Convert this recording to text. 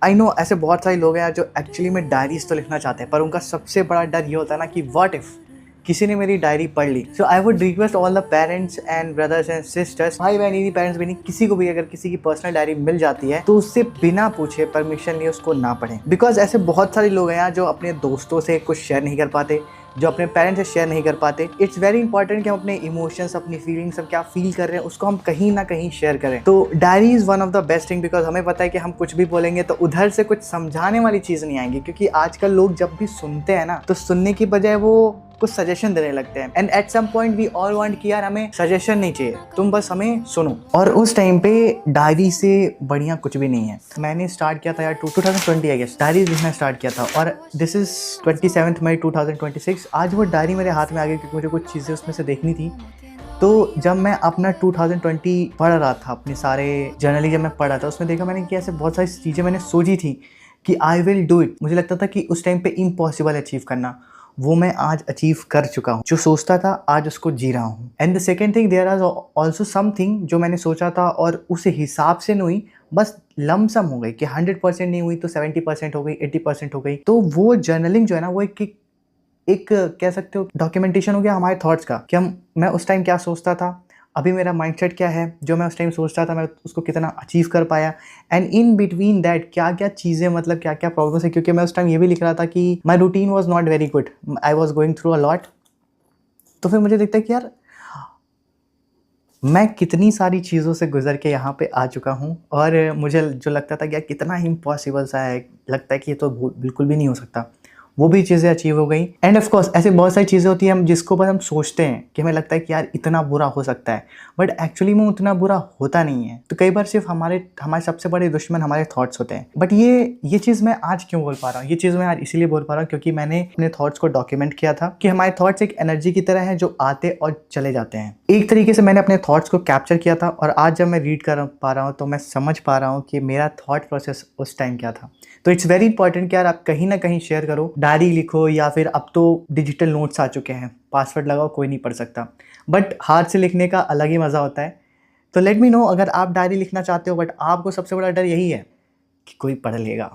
I know ऐसे बहुत सारे लोग हैं यार जो एक्चुअली में डायरीज तो लिखना चाहते हैं, पर उनका सबसे बड़ा डर ये होता है ना कि व्हाट इफ किसी ने मेरी डायरी पढ़ ली। So I would request all the parents and brothers and sisters, भाई बहन ही पेरेंट्स भी नहीं, किसी को भी अगर किसी की पर्सनल डायरी मिल जाती है तो उससे बिना पूछे परमिशन लिए उसको ना पढ़ें। बिकॉज ऐसे बहुत सारे लोग हैं यार जो अपने दोस्तों से कुछ शेयर नहीं कर पाते, जो अपने पेरेंट्स से शेयर नहीं कर पाते। इट्स वेरी इंपॉर्टेंट कि हम अपने इमोशंस, अपनी फीलिंग्स, हम क्या फील कर रहे हैं उसको हम कहीं ना कहीं शेयर करें। तो diary is one of the best thing, because हमें पता है कि हम कुछ भी बोलेंगे तो उधर से कुछ समझाने वाली चीज़ नहीं आएंगी, क्योंकि आजकल लोग जब भी सुनते हैं ना तो सुनने की बजाय वो कुछ सजेशन देने लगते हैं। And at some point we all want कि यार हमें सजेशन नहीं चाहिए, तुम बस हमें सुनो। और उस टाइम पे डायरी से बढ़िया कुछ भी नहीं है। मैंने स्टार्ट किया था यार 2020 आई गेस, डायरी लिखना स्टार्ट किया था, और दिस इज 27 मई 2026। आज वो डायरी मेरे हाथ में आ गई क्योंकि मुझे कुछ चीज़ें उसमें से देखनी थी। तो जब मैं अपना 2020 पढ़ रहा था, अपने सारे जर्नली जब मैं पढ़ रहा था, उसमें देखा मैंने कि ऐसे बहुत सारी चीज़ें मैंने सोची थी कि आई विल डू इट। मुझे लगता था कि उस टाइम पे इम्पॉसिबल अचीव करना, वो मैं आज अचीव कर चुका हूँ। जो सोचता था आज उसको जी रहा हूँ। And the second thing, there are also something जो मैंने सोचा था और उस हिसाब से नहीं हुई, बस लमसम हो गई कि 100% नहीं हुई तो 70% हो गई, 80% हो गई। तो वो जर्नलिंग जो है ना, वो एक कह सकते हो डॉक्यूमेंटेशन हो गया हमारे थॉट्स का, कि मैं उस टाइम क्या सोचता था, अभी मेरा माइंडसेट क्या है, जो मैं उस टाइम सोचता था मैं उसको कितना अचीव कर पाया, एंड इन बिटवीन दैट क्या क्या चीज़ें, मतलब क्या क्या प्रॉब्लम्स है। क्योंकि मैं उस टाइम ये भी लिख रहा था कि my routine was not very good, I was going through a lot. तो फिर मुझे दिखता है कि यार मैं कितनी सारी चीज़ों से गुजर के यहाँ पे आ चुका हूँ, और मुझे जो लगता था कि यार कितना इम्पॉसिबल सा है, लगता है कि ये तो बिल्कुल भी नहीं हो सकता, वो भी चीज़ें अचीव हो गई। एंड ऑफ कोर्स ऐसे बहुत सारी चीज़ें होती हैं हम जिसको बस हम सोचते हैं कि हमें लगता है कि यार इतना बुरा हो सकता है, बट एक्चुअली में उतना बुरा होता नहीं है। तो कई बार सिर्फ हमारे सबसे बड़े दुश्मन हमारे थॉट्स होते हैं। बट ये चीज़ मैं आज क्यों बोल पा रहा हूँ, ये चीज़ मैं आज इसीलिए बोल पा रहा हूँ क्योंकि मैंने अपने थॉट्स को डॉक्यूमेंट किया था कि हमारे थॉट्स एक एनर्जी की तरह है जो आते और चले जाते हैं। एक तरीके से मैंने अपने थॉट्स को कैप्चर किया था, और आज जब मैं रीड कर पा रहा हूँ तो मैं समझ पा रहा हूँ कि मेरा थॉट प्रोसेस उस टाइम क्या था। तो इट्स वेरी इंपॉर्टेंट कि यार आप कहीं ना कहीं शेयर करो, डायरी लिखो, या फिर अब तो डिजिटल नोट्स आ चुके हैं, पासवर्ड लगाओ, कोई नहीं पढ़ सकता, बट हाथ से लिखने का अलग ही मज़ा होता है। तो लेट मी नो अगर आप डायरी लिखना चाहते हो, बट आपको सबसे बड़ा डर यही है कि कोई पढ़ लेगा।